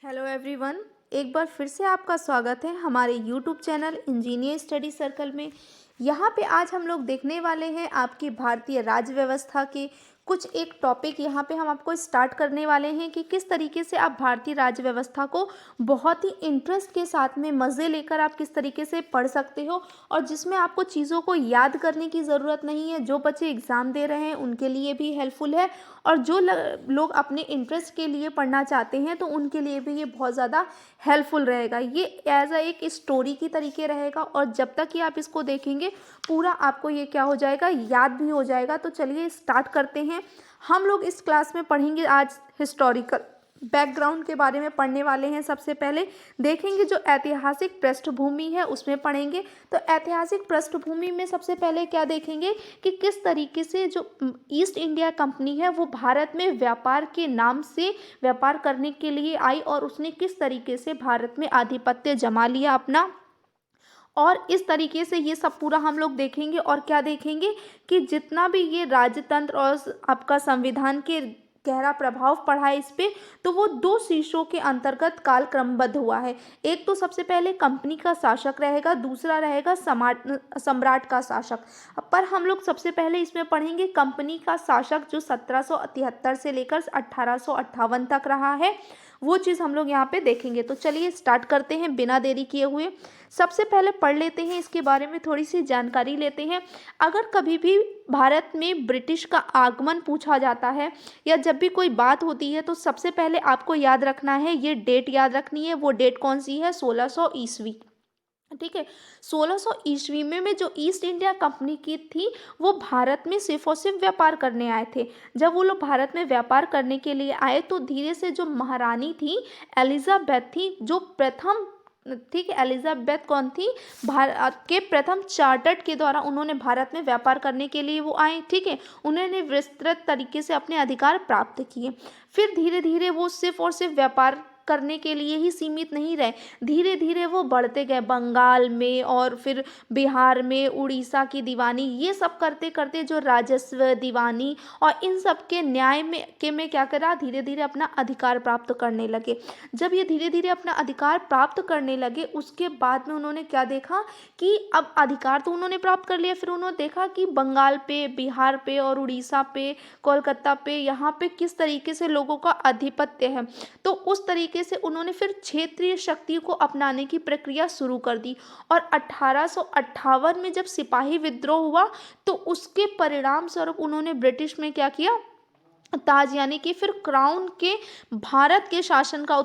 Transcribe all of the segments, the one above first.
Hello everyone. एक बार फिर से आपका स्वागत है हमारे YouTube channel engineer study circle में। यहाँ पे आज हम लोग देखने वाले हैं आपकी भारतीय राज्य व्यवस्था के कुछ एक टॉपिक। यहाँ पे हम आपको स्टार्ट करने वाले हैं कि किस तरीके से आप भारतीय राज्य व्यवस्था को बहुत ही इंटरेस्ट के साथ में मज़े लेकर आप किस तरीके से पढ़ सकते हो, और जिसमें आपको चीज़ों को याद करने की ज़रूरत नहीं है। जो बच्चे एग्ज़ाम दे रहे हैं उनके लिए भी हेल्पफुल है, और जो लोग अपने इंटरेस्ट के लिए पढ़ना चाहते हैं तो उनके लिए भी ये बहुत ज़्यादा हेल्पफुल रहेगा। ये एज अ एक स्टोरी की तरीके रहेगा, और जब तक कि आप इसको देखेंगे पूरा आपको ये क्या हो जाएगा, याद भी हो जाएगा। तो चलिए स्टार्ट करते हैं। हम लोग इस क्लास में पढ़ेंगे आज हिस्टोरिकल बैकग्राउंड के बारे में पढ़ने वाले हैं। सबसे पहले देखेंगे जो ऐतिहासिक पृष्ठभूमि है उसमें पढ़ेंगे। तो ऐतिहासिक पृष्ठभूमि में सबसे पहले क्या देखेंगे कि किस तरीके से जो ईस्ट इंडिया कंपनी है वो भारत में व्यापार के नाम से व्यापार करने के लिए आई, और उसने किस तरीके से भारत में आधिपत्य जमा लिया अपना। और इस तरीके से ये सब पूरा हम लोग देखेंगे। और क्या देखेंगे कि जितना भी ये राजतंत्र और आपका संविधान के गहरा प्रभाव पड़ा है इस पे, तो वो दो शीर्षों के अंतर्गत काल क्रमबद्ध हुआ है। एक तो सबसे पहले कंपनी का शासक रहेगा, दूसरा रहेगा सम्राट का शासक। पर हम लोग सबसे पहले इसमें पढ़ेंगे कंपनी का शासक जो 1773 से लेकर 1858 तक रहा है, वो चीज़ हम लोग यहाँ पे देखेंगे। तो चलिए स्टार्ट करते हैं बिना देरी किए हुए। सबसे पहले पढ़ लेते हैं, इसके बारे में थोड़ी सी जानकारी लेते हैं। अगर कभी भी भारत में ब्रिटिश का आगमन पूछा जाता है या जब भी कोई बात होती है तो सबसे पहले आपको याद रखना है, ये डेट याद रखनी है। वो डेट कौन सी है? 1600 ईस्वी। ठीक है, 1600 ईस्वी में जो ईस्ट इंडिया कंपनी की थी वो भारत में सिर्फ और सिर्फ व्यापार करने आए थे। जब वो लोग भारत में व्यापार करने के लिए आए तो धीरे से जो महारानी थी एलिजाबेथ थी, जो प्रथम, ठीक है, एलिजाबेथ कौन थी? भारत के प्रथम चार्टर्ड के द्वारा उन्होंने भारत में व्यापार करने के लिए वो आए। ठीक है, उन्होंने विस्तृत तरीके से अपने अधिकार प्राप्त किए। फिर धीरे धीरे वो सिर्फ और सिर्फ व्यापार करने के लिए ही सीमित नहीं रहे, धीरे धीरे वो बढ़ते गए बंगाल में और फिर बिहार में, उड़ीसा की दीवानी, ये सब करते करते जो राजस्व, दीवानी और इन सब के न्याय में क्या करा, धीरे धीरे अपना अधिकार प्राप्त करने लगे। जब ये धीरे धीरे अपना अधिकार प्राप्त करने लगे उसके बाद में उन्होंने क्या देखा कि अब अधिकार तो उन्होंने प्राप्त कर लिया, फिर उन्होंने देखा कि बंगाल पे, बिहार पे और उड़ीसा पे, कोलकाता पे, यहाँ पे किस तरीके से लोगों का आधिपत्य है। तो उस तरीके से उन्होंने फिर क्षेत्रीय शक्ति को अपनाने की प्रक्रिया शुरू कर दी। और 1858 में जब सिपाही विद्रोह हुआ तो उसके परिणाम स्वरूप उन्होंने ब्रिटिश में क्या किया, ताज यानी कि फिर क्राउन के भारत के शासन का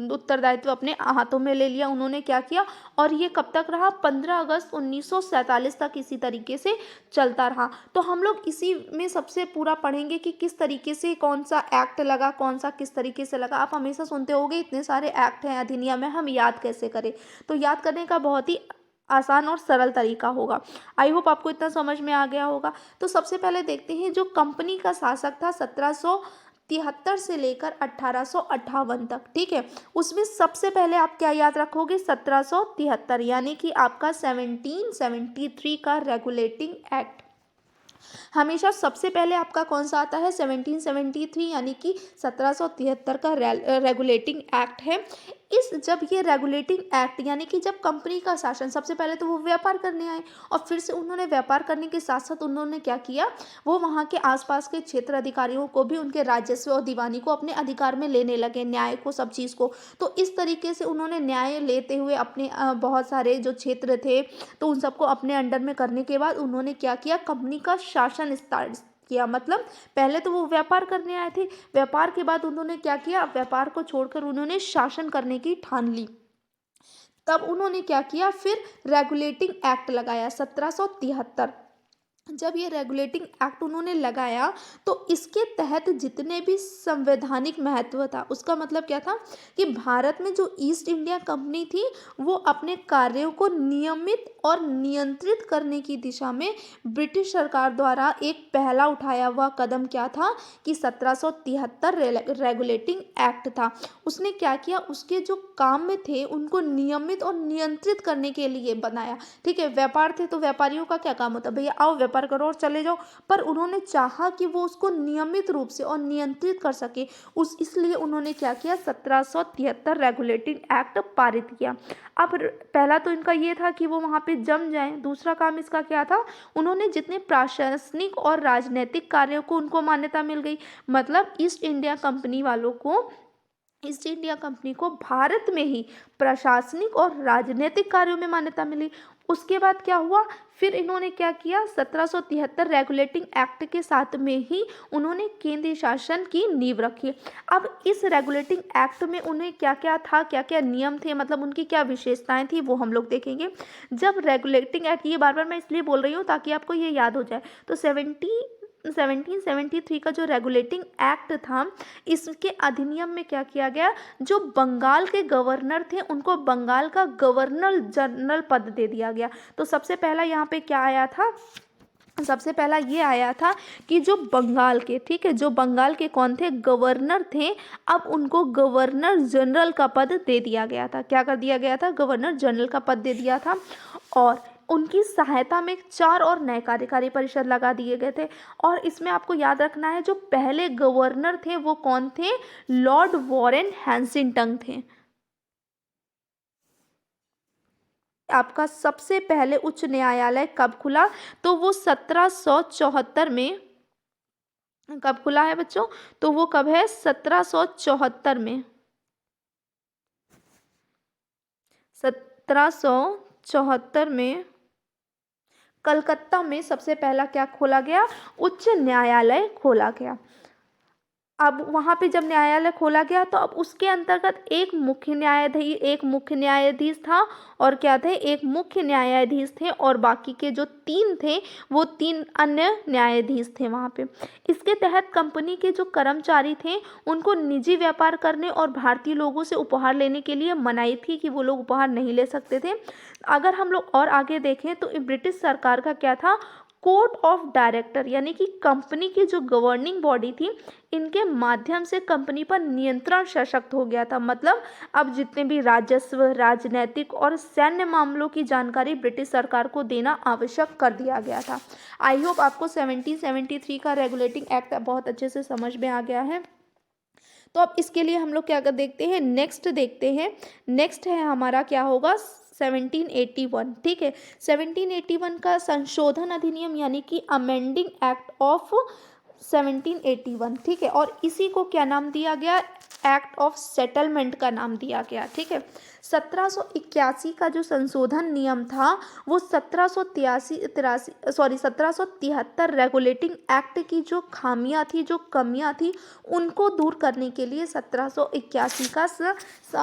उत्तरदायित्व अपने हाथों में ले लिया। उन्होंने क्या किया, और ये कब तक रहा? 15 अगस्त 1947 तक इसी तरीके से चलता रहा। तो हम लोग इसी में सबसे पूरा पढ़ेंगे कि किस तरीके से कौन सा एक्ट लगा, कौन सा किस तरीके से लगा। आप हमेशा सुनते होंगे इतने सारे एक्ट हैं, अधिनियम है, हम याद कैसे करें। तो याद करने का बहुत ही आसान और सरल तरीका होगा। आई होप आपको इतना समझ में आ गया होगा। तो सबसे पहले देखते हैं जो कंपनी का शासक था 1773 से लेकर 1858 तक। ठीक है, उसमें सबसे पहले आप क्या याद रखोगे? 1773 यानी कि आपका 1773 का रेगुलेटिंग एक्ट। हमेशा सबसे पहले आपका कौन सा आता है? 1773 यानी कि 1773 का रेगुलेटिंग एक्ट है। जब ये रेगुलेटिंग एक्ट यानी कि जब कंपनी का शासन, सबसे पहले तो वो व्यापार करने आए और फिर से उन्होंने व्यापार करने के साथ साथ उन्होंने क्या किया, वो वहाँ के आसपास के क्षेत्र अधिकारियों को भी उनके राजस्व और दीवानी को अपने अधिकार में लेने लगे, न्याय को, सब चीज़ को। तो इस तरीके से उन्होंने न्याय लेते हुए अपने बहुत सारे जो क्षेत्र थे तो उन सबको अपने अंडर में करने के बाद उन्होंने क्या किया, कंपनी का शासन स्टार्ट किया। मतलब पहले तो वो व्यापार करने आए थे, व्यापार के बाद उन्होंने क्या किया, व्यापार को छोड़कर उन्होंने शासन करने की ठान ली। तब उन्होंने क्या किया, फिर रेगुलेटिंग एक्ट लगाया 1773। जब ये रेगुलेटिंग एक्ट उन्होंने लगाया तो इसके तहत जितने भी संवैधानिक महत्व था, उसका मतलब क्या था कि भारत में जो ईस्ट इंडिया कंपनी थी वो अपने कार्यों को नियमित और नियंत्रित करने की दिशा में ब्रिटिश सरकार द्वारा एक पहला उठाया हुआ कदम क्या था कि 1773 रेगुलेटिंग एक्ट था। उसने क्या किया, उसके जो काम में थे उनको नियमित और नियंत्रित करने के लिए बनाया। ठीक है, व्यापार थे तो व्यापारियों का क्या काम होता है, भैया आओ व्यापार करो और चले जाओ, पर उन्होंने चाहा कि वो उसको नियमित रूप से और नियंत्रित कर सके, उस इसलिए उन्होंने क्या किया, 1773 रेगुलेटिंग एक्ट पारित किया। अब पहला तो इनका ये था कि वो वहाँ पे जम जाएं, दूसरा काम इसका क्या था, उन्होंने जितने प्रशासनिक और राजनीतिक कार्यों को उनको मान्यता मिल गई, मतलब ईस्ट इंडिया कंपनी वालों को, ईस्ट इंडिया कंपनी को भारत में ही प्रशासनिक और राजनीतिक कार्यों में मान्यता मिली। उसके बाद क्या हुआ, फिर इन्होंने क्या किया, 1773 रेगुलेटिंग एक्ट के साथ में ही उन्होंने केंद्रीय शासन की नींव रखी। अब इस रेगुलेटिंग एक्ट में उन्हें क्या क्या था, क्या क्या नियम थे, मतलब उनकी क्या विशेषताएं थी, वो हम लोग देखेंगे। जब रेगुलेटिंग एक्ट, ये बार बार मैं इसलिए बोल रही हूँ ताकि आपको ये याद हो जाए, तो 1773 का जो रेगुलेटिंग एक्ट था, इसके अधिनियम में क्या किया गया, जो बंगाल के गवर्नर थे उनको बंगाल का गवर्नर जनरल पद दे दिया गया। तो सबसे पहला यहाँ पे क्या आया था, सबसे पहला ये आया था कि जो बंगाल के, ठीक है, जो बंगाल के कौन थे, गवर्नर थे, अब उनको गवर्नर जनरल का पद दे दिया गया था। क्या कर दिया गया था, गवर्नर जनरल का पद दे दिया था। और उनकी सहायता में 4 और नए कार्यकारी परिषद लगा दिए गए थे। और इसमें आपको याद रखना है, जो पहले गवर्नर थे वो कौन थे, लॉर्ड वॉरेन हैंसिंगटन थे। आपका सबसे पहले उच्च न्यायालय कब खुला, तो वो 1774 में, कब खुला है बच्चों, तो वो कब है, 1774 में, 1774 में कलकत्ता में सबसे पहला क्या खोला गया, उच्च न्यायालय खोला गया। अब वहाँ पे जब न्यायालय खोला गया तो अब उसके अंतर्गत एक मुख्य न्यायाधीश था, और क्या थे, एक मुख्य न्यायाधीश थे, और बाकी के जो 3 थे वो 3 अन्य न्यायाधीश थे वहाँ पे। इसके तहत कंपनी के जो कर्मचारी थे उनको निजी व्यापार करने और भारतीय लोगों से उपहार लेने के लिए मनाही थी कि वो लोग उपहार नहीं ले सकते थे। अगर हम लोग और आगे देखें तो ब्रिटिश सरकार का क्या था, कोर्ट ऑफ डायरेक्टर, यानी कि कंपनी की जो गवर्निंग बॉडी थी, इनके माध्यम से कंपनी पर नियंत्रण सशक्त हो गया था। मतलब अब जितने भी राजस्व, राजनैतिक और सैन्य मामलों की जानकारी ब्रिटिश सरकार को देना आवश्यक कर दिया गया था। आई होप आपको 1773 का रेगुलेटिंग एक्ट बहुत अच्छे से समझ में आ गया है। तो अब इसके लिए हम लोग क्या कर देखते हैं, नेक्स्ट देखते हैं। नेक्स्ट है हमारा क्या होगा, 1781, ठीक है। 1781 का संशोधन अधिनियम, यानी कि अमेंडिंग एक्ट ऑफ 1781, ठीक है। और इसी को क्या नाम दिया गया, एक्ट ऑफ सेटलमेंट का नाम दिया गया, ठीक है। 1781 का जो संशोधन नियम था वो 1773 रेगुलेटिंग एक्ट की जो खामियां थी, जो कमियां थी, उनको दूर करने के लिए 1781 का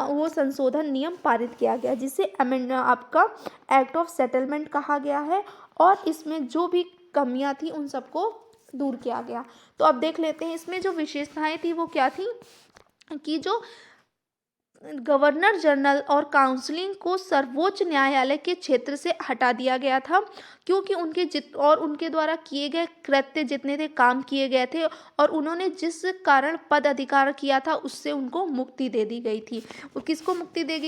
वो संशोधन नियम पारित किया गया, जिसे आपका एक्ट ऑफ सेटलमेंट कहा गया है। और इसमें जो भी कमियां थी उन सबको दूर किया गया। तो अब देख लेते हैं इसमें जो विशेषताएं थी वो क्या थी, कि जो गवर्नर जनरल और काउंसलिंग को सर्वोच्च न्यायालय के क्षेत्र से हटा दिया गया था, क्योंकि उनके द्वारा किए गए कृत्य जितने थे, काम किए गए थे, और उन्होंने जिस कारण पद अधिकार किया था उससे उनको मुक्ति दे दी गई थी। वो किसको मुक्ति दी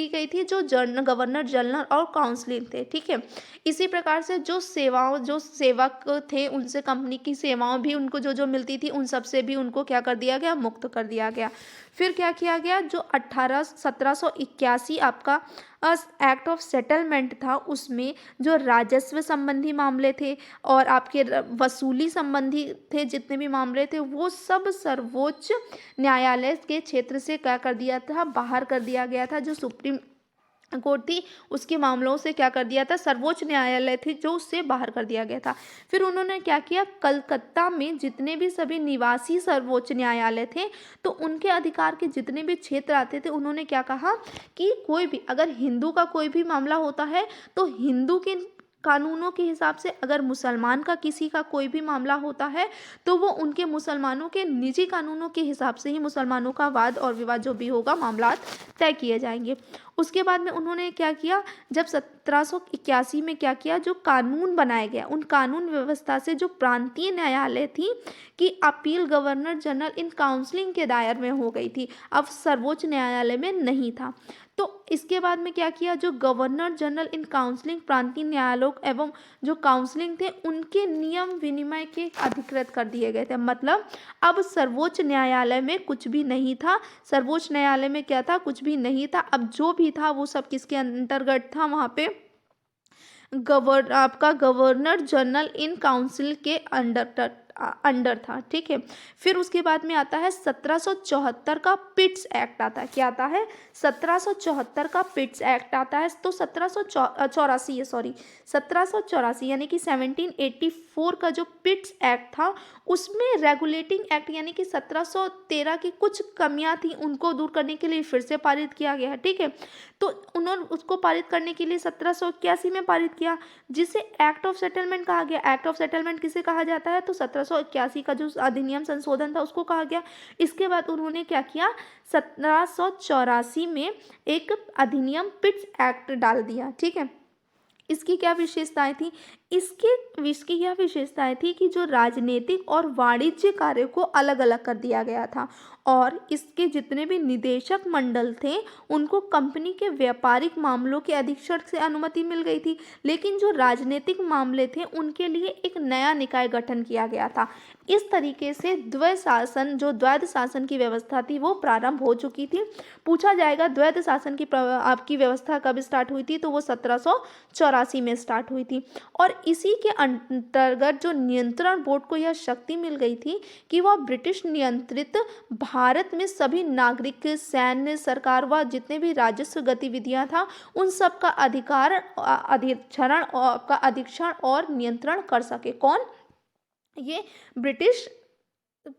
गई थी, जो गवर्नर जनरल और काउंसलिंग थे, ठीक है। इसी प्रकार से जो सेवक थे, उनसे कंपनी की सेवाओं भी उनको जो मिलती थी, उन सब से भी उनको क्या कर दिया गया, मुक्त कर दिया गया। फिर क्या किया गया, जो 1781 आपका एक्ट ऑफ सेटलमेंट था, उसमें जो राजस्व संबंधी मामले थे और आपके वसूली संबंधी थे, जितने भी मामले थे, वो सब सर्वोच्च न्यायालय के क्षेत्र से क्या कर दिया था, बाहर कर दिया गया था। जो सुप्रीम कोर्ट थी उसके मामलों से क्या कर दिया था, सर्वोच्च न्यायालय थी जो उससे बाहर कर दिया गया था। फिर उन्होंने क्या किया, कलकत्ता में जितने भी सभी निवासी सर्वोच्च न्यायालय थे, तो उनके अधिकार के जितने भी क्षेत्र आते थे, उन्होंने क्या कहा कि कोई भी, अगर हिंदू का कोई भी मामला होता है तो हिंदू के कानूनों के हिसाब से, अगर मुसलमान का किसी का कोई भी मामला होता है तो वो उनके मुसलमानों के निजी कानूनों के हिसाब से ही मुसलमानों का वाद और विवाद जो भी होगा, मामला तय किए जाएंगे। उसके बाद में उन्होंने क्या किया, जब 1781 में क्या किया, जो कानून बनाया गया, उन कानून व्यवस्था से जो प्रांतीय न्यायालय थी कि appeal governor general in counselling के दायर में हो गई थी, अब सर्वोच्च न्यायालय में नहीं था। तो इसके बाद में क्या किया, जो गवर्नर जनरल इन काउंसिलिंग प्रांतीय न्यायालयों एवं जो काउंसिलिंग थे उनके नियम विनिमय के अधिकृत कर दिए गए थे। मतलब अब सर्वोच्च न्यायालय में कुछ भी नहीं था, सर्वोच्च न्यायालय में क्या था, कुछ भी नहीं था। अब जो भी था वो सब किसके अंतर्गत था, वहाँ पे आपका गवर्नर जनरल इन काउंसिल के अंडर था। ठीक है, फिर उसके बाद में आता है 1774 का पिट्स एक्ट आता है। क्या आता है, 1774 का पिट्स एक्ट आता है। तो 1784 यानी कि 1784 का जो पिट्स एक्ट था उसमें रेगुलेटिंग एक्ट यानी कि 1713 की कुछ कमियां थी उनको दूर करने के लिए फिर से पारित किया गया है। ठीक है, तो उन्होंने उसको पारित करने के लिए 1781 में पारित किया, जिसे एक्ट ऑफ सेटलमेंट कहा गया। एक्ट ऑफ सेटलमेंट किसे कहा जाता है, तो 1781 का जो अधिनियम संशोधन था उसको कहा गया। इसके बाद उन्होंने क्या किया, 1784 में एक अधिनियम पिट्स एक्ट डाल दिया। ठीक है, इसकी क्या विशेषताएं थी, इसकी यह विशेषताएं थी कि जो राजनीतिक और वाणिज्य कार्य को अलग अलग कर दिया गया था और इसके जितने भी निदेशक मंडल थे उनको कंपनी के व्यापारिक मामलों के अधीक्षण से अनुमति मिल गई थी, लेकिन जो राजनीतिक मामले थे उनके लिए एक नया निकाय गठन किया गया था। इस तरीके से द्वैध शासन की व्यवस्था थी वो प्रारंभ हो चुकी थी। पूछा जाएगा द्वैध शासन की आपकी व्यवस्था कब स्टार्ट हुई थी, तो वो 1784 में स्टार्ट हुई थी। और इसी के अंतर्गत जो नियंत्रण बोर्ड को यह शक्ति मिल गई थी कि वह ब्रिटिश नियंत्रित भारत में सभी नागरिक, सैन्य, सरकार व जितने भी राजस्व गतिविधियां था उन सब का अधीक्षण और नियंत्रण कर सके। कौन, ये ब्रिटिश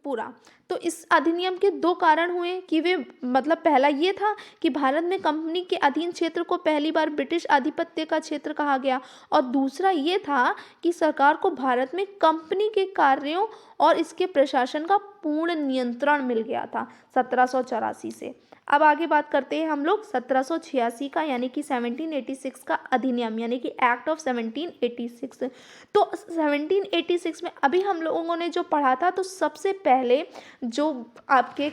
पूरा। तो इस अधिनियम के दो कारण हुए कि वे मतलब पहला ये था कि भारत में कंपनी के अधीन क्षेत्र को पहली बार ब्रिटिश आधिपत्य का क्षेत्र कहा गया, और दूसरा ये था कि सरकार को भारत में कंपनी के कार्यों और इसके प्रशासन का पूर्ण नियंत्रण मिल गया था 1784 से। अब आगे बात करते हैं हम लोग 1786 का यानी कि 1786 का अधिनियम यानी कि एक्ट ऑफ 1786। तो 1786 में अभी हम लोगों ने जो पढ़ा था, तो सबसे पहले जो आपके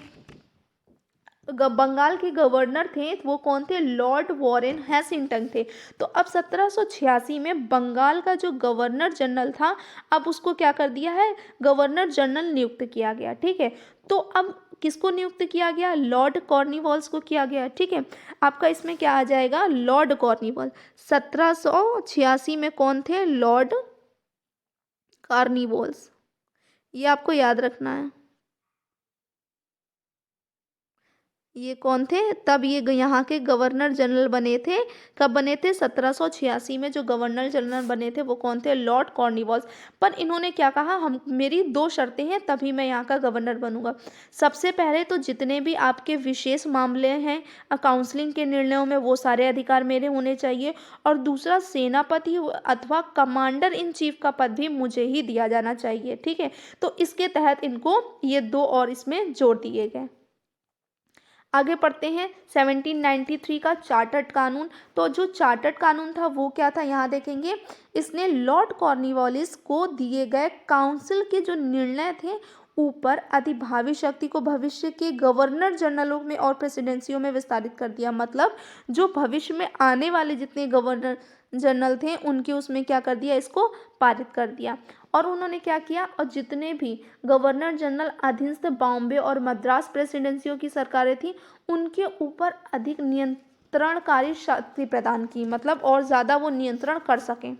बंगाल के गवर्नर थे वो कौन थे, लॉर्ड वॉरेन हैसिंगटन थे। तो अब 1786 में बंगाल का जो गवर्नर जनरल था अब उसको क्या कर दिया है, गवर्नर जनरल नियुक्त किया गया। ठीक है, तो अब किसको नियुक्त किया गया, लॉर्ड कॉर्नवालिस को किया गया। ठीक है, आपका इसमें क्या आ जाएगा, लॉर्ड कॉर्नवालिस। 1786 में कौन थे, लॉर्ड कॉर्नवालिस, ये आपको याद रखना है। ये कौन थे, तब ये यहाँ के गवर्नर जनरल बने थे। कब बने थे, 1786 में जो गवर्नर जनरल बने थे वो कौन थे, लॉर्ड कॉर्नवालिस। पर इन्होंने क्या कहा, हम मेरी दो शर्तें हैं तभी मैं यहाँ का गवर्नर बनूंगा। सबसे पहले तो जितने भी आपके विशेष मामले हैं काउंसलिंग के निर्णयों में वो सारे अधिकार मेरे होने चाहिए, और दूसरा सेनापति अथवा कमांडर इन चीफ का पद भी मुझे ही दिया जाना चाहिए। ठीक है, तो इसके तहत इनको ये दो और इसमें जोड़ दिए गए। आगे पढ़ते हैं 1793 का चार्टर्ड कानून। तो जो चार्टर्ड कानून था वो क्या था, यहाँ देखेंगे, इसने लॉर्ड कॉर्नवालिस को दिए गए काउंसिल के जो निर्णय थे ऊपर अधिभावी शक्ति को भविष्य के गवर्नर जनरलों में और प्रेसिडेंसियों में विस्तारित कर दिया। मतलब जो भविष्य में आने वाले जितने गवर्नर जनरल थे उनके उसमें क्या कर दिया, इसको पारित कर दिया। और उन्होंने क्या किया, और जितने भी गवर्नर जनरल अधीनस्थ बॉम्बे और मद्रास प्रेसिडेंसियों की सरकारें थी उनके ऊपर अधिक नियंत्रणकारी शक्ति प्रदान की, मतलब और ज़्यादा वो नियंत्रण कर सकें।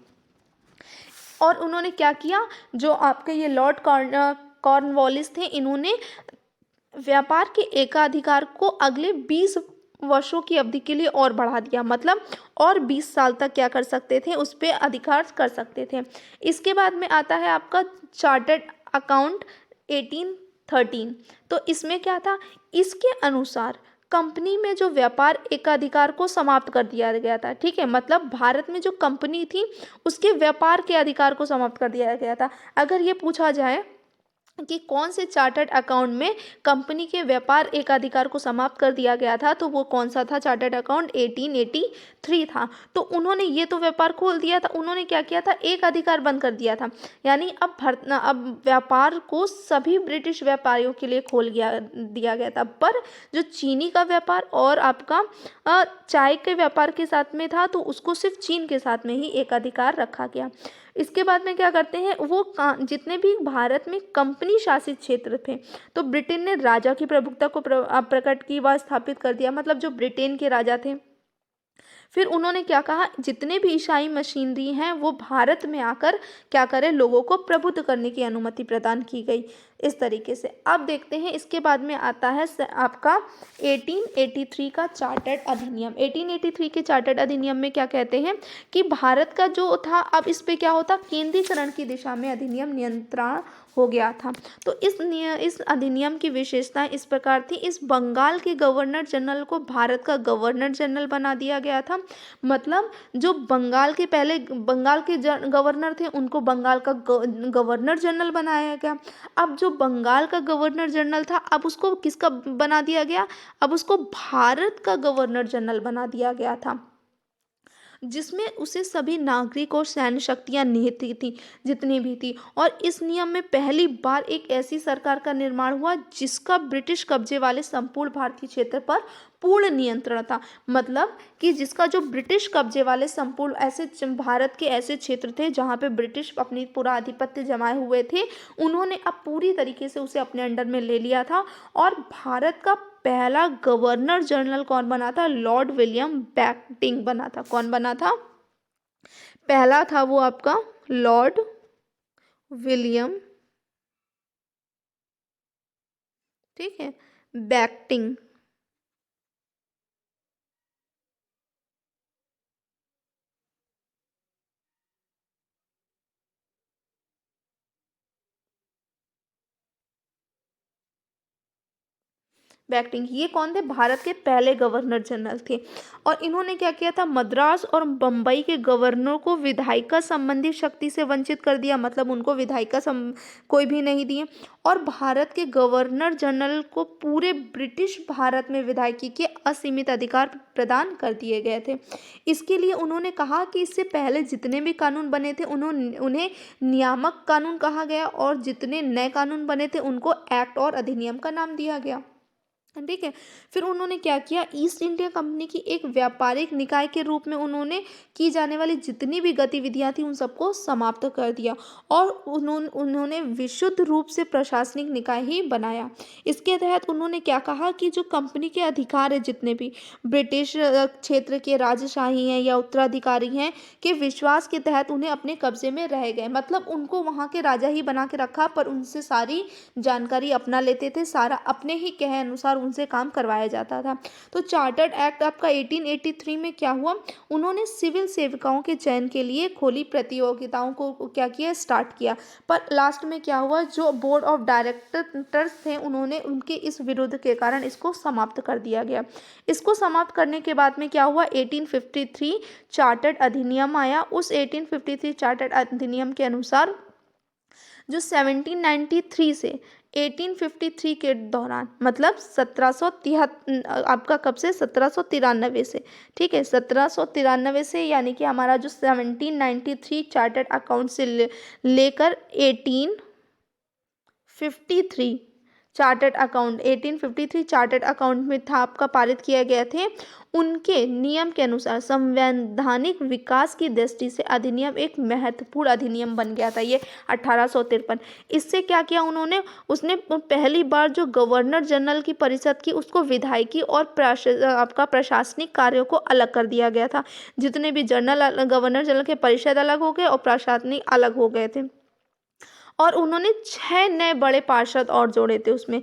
और उन्होंने क्या किया, जो आपके ये लॉर्ड कॉर्नवालिस थे इन्होंने व्यापार के एकाधिकार को अगले 20 वर्षों की अवधि के लिए और बढ़ा दिया। मतलब और 20 साल तक क्या कर सकते थे, उस पर अधिकार कर सकते थे। इसके बाद में आता है आपका चार्टर्ड अकाउंट 1813। तो इसमें क्या था, इसके अनुसार कंपनी में जो व्यापार एकाधिकार को समाप्त कर दिया गया था। ठीक है, मतलब भारत में जो कंपनी थी उसके व्यापार के अधिकार को समाप्त कर दिया गया था। अगर ये पूछा जाए कि कौन से चार्टर्ड अकाउंट में कंपनी के व्यापार एकाधिकार को समाप्त कर दिया गया था, तो वो कौन सा था चार्टर्ड अकाउंट 1883 था। तो उन्होंने ये तो व्यापार खोल दिया था, उन्होंने क्या किया था, एक अधिकार बंद कर दिया था। यानी अब व्यापार को सभी ब्रिटिश व्यापारियों के लिए खोल दिया गया था। पर जो चीनी का व्यापार और आपका चाय के व्यापार के साथ में था, तो उसको सिर्फ चीन के साथ में ही एक अधिकार रखा गया। इसके बाद में क्या करते हैं, वो जितने भी भारत में कंपनी शासित क्षेत्र थे, तो ब्रिटेन ने राजा की प्रभुत्व को प्रकट की व स्थापित कर दिया। मतलब जो ब्रिटेन के राजा थे, फिर उन्होंने क्या कहा, जितने भी ईसाई मशीनरी हैं वो भारत में आकर क्या करें, लोगों को प्रबुद्ध करने की अनुमति प्रदान की गई। इस तरीके से अब देखते हैं, इसके बाद में आता है आपका 1883 का चार्टर्ड अधिनियम। 1883 के चार्टर्ड अधिनियम में क्या कहते हैं कि भारत का जो था, अब इस पे क्या होता, केंद्रीकरण की दिशा में अधिनियम नियंत्रण हो गया था। तो इस अधिनियम की विशेषता इस प्रकार थी, इस बंगाल के गवर्नर जनरल को भारत का गवर्नर जनरल बना दिया गया था। मतलब जो बंगाल के पहले बंगाल के गवर्नर थे, उनको बंगाल का गवर्नर जनरल बनाया गया। अब जो बंगाल का गवर्नर जनरल था, अब उसको किसका बना दिया गया, अब उसको भारत का गवर्नर जनरल बना दिया गया था, जिसमें उसे सभी नागरिक और सैन्य शक्तियां निहित थी, जितनी भी थी। और इस नियम में पहली बार एक ऐसी सरकार का निर्माण हुआ जिसका ब्रिटिश कब्जे वाले संपूर्ण भारतीय क्षेत्र पर पूर्ण नियंत्रण था। मतलब कि जिसका जो ब्रिटिश कब्जे वाले संपूर्ण ऐसे भारत के ऐसे क्षेत्र थे जहाँ पे ब्रिटिश अपनी पूरा आधिपत्य जमाए हुए थे, उन्होंने अब पूरी तरीके से उसे अपने अंडर में ले लिया था। और भारत का पहला गवर्नर जनरल कौन बना था, लॉर्ड विलियम बेंटिंक बना था। कौन बना था, पहला था वो आपका लॉर्ड विलियम, ठीक है, बेंटिंक। बेंटिंक ये कौन थे, भारत के पहले गवर्नर जनरल थे। और इन्होंने क्या किया था, मद्रास और बम्बई के गवर्नरों को विधायिका संबंधी शक्ति से वंचित कर दिया। मतलब उनको विधायिका कोई भी नहीं दिए। और भारत के गवर्नर जनरल को पूरे ब्रिटिश भारत में विधायिकी के असीमित अधिकार प्रदान कर दिए गए थे। इसके लिए उन्होंने कहा कि इससे पहले जितने भी कानून बने थे उन्हें नियामक कानून कहा गया, और जितने नए कानून बने थे उनको एक्ट और अधिनियम का नाम दिया गया। ठीक है। फिर उन्होंने क्या किया, ईस्ट इंडिया कंपनी की एक व्यापारिक निकाय के रूप में उन्होंने की जाने वाली जितनी भी गतिविधियां थी उन सबको समाप्त कर दिया, और उन्होंने विशुद्ध रूप से प्रशासनिक निकाय ही बनाया। इसके तहत उन्होंने क्या कहा कि जो कंपनी के अधिकार है, जितने भी ब्रिटिश क्षेत्र के राजशाही हैं या उत्तराधिकारी हैं, के विश्वास के तहत उन्हें अपने कब्जे में रह गए। मतलब उनको वहाँ के राजा ही बना के रखा, पर उनसे सारी जानकारी अपना लेते थे, सारा अपने ही कहे अनुसार उनसे काम करवाया जाता था। तो चार्टर्ड एक्ट आपका 1883 में क्या हुआ, उन्होंने सिविल सेवकाओं के चयन के लिए खोली प्रतियोगिताओं को क्या किया, स्टार्ट किया। पर लास्ट में क्या हुआ, जो बोर्ड ऑफ डायरेक्टर्स थे उन्होंने उनके इस विरोध के कारण इसको समाप्त कर दिया गया। इसको समाप्त करने के बाद में क्या हुआ, 1853 चार्टर्ड अधिनियम आया। उस 1853 चार्टर्ड अधिनियम के अनुसार जो 1793 से 1853 के दौरान, मतलब 1773, आपका कब से, 1793 से, ठीक है, 1793 से, यानी कि हमारा जो 1793 चार्टर्ड अकाउंट से लेकर 1853 चार्टर्ड अकाउंट 1853 चार्टर्ड अकाउंट में था आपका पारित किया गया थे, उनके नियम के अनुसार संवैधानिक विकास की दृष्टि से अधिनियम एक महत्वपूर्ण अधिनियम बन गया था ये 1853। इससे क्या किया उन्होंने, उसने पहली बार जो गवर्नर जनरल की परिषद की उसको विधायिकी और आपका प्रशासनिक कार्यों को अलग कर दिया गया था। जितने भी गवर्नर जनरल के परिषद अलग हो गए और प्रशासनिक अलग हो गए थे। और उन्होंने 6 नए बड़े पार्षद और जोड़े थे उसमें,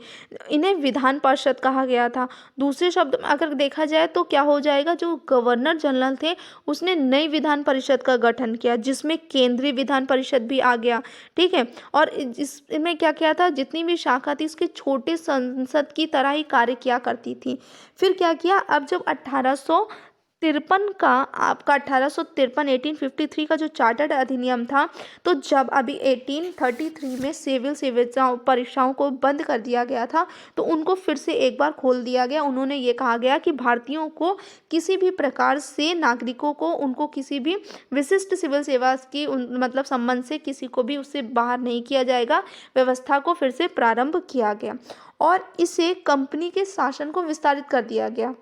इन्हें विधान पार्षद कहा गया था। दूसरे शब्द में अगर देखा जाए तो क्या हो जाएगा, जो गवर्नर जनरल थे उसने नई विधान परिषद का गठन किया, जिसमें केंद्रीय विधान परिषद भी आ गया, ठीक है। और इसमें क्या किया था, जितनी भी शाखा थी उसके छोटे संसद की तरह ही कार्य किया करती थी। फिर क्या किया, अब जब 1853 तिरपन का आपका 1853 1853 का जो चार्टर्ड अधिनियम था, तो जब अभी 1833 में सिविल सेवाओं परीक्षाओं को बंद कर दिया गया था, तो उनको फिर से एक बार खोल दिया गया। उन्होंने ये कहा गया कि भारतीयों को किसी भी प्रकार से नागरिकों को उनको किसी भी विशिष्ट सिविल सेवा की मतलब संबंध से किसी को भी उससे बाहर नहीं किया जाएगा। व्यवस्था को फिर से प्रारंभ किया गया और इसे कंपनी के शासन को विस्तारित कर दिया गया।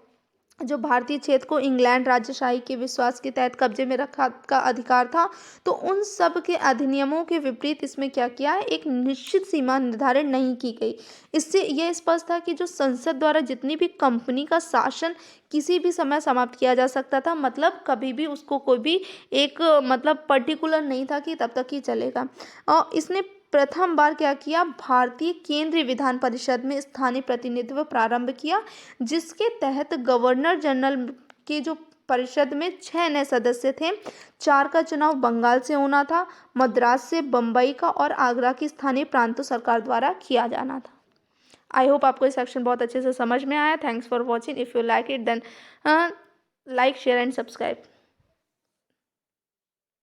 जो भारतीय क्षेत्र को इंग्लैंड राजशाही के विश्वास के तहत कब्जे में रखा का अधिकार था, तो उन सब के अधिनियमों के विपरीत इसमें क्या किया है, एक निश्चित सीमा निर्धारित नहीं की गई। इससे यह स्पष्ट था कि जो संसद द्वारा जितनी भी कंपनी का शासन किसी भी समय समाप्त किया जा सकता था, मतलब कभी भी उसको कोई भी एक मतलब पर्टिकुलर नहीं था कि तब तक ही चलेगा। और इसने प्रथम बार क्या किया, भारतीय केंद्रीय विधान परिषद में स्थानीय प्रतिनिधित्व प्रारंभ किया, जिसके तहत गवर्नर जनरल के जो परिषद में 6 नए सदस्य थे। 4 का चुनाव बंगाल से होना था, मद्रास से, बम्बई का और आगरा की स्थानीय प्रांत सरकार द्वारा किया जाना था। आई होप आपको ये सेक्शन बहुत अच्छे से समझ में आया। Thanks for watching. If you like it then like share and subscribe.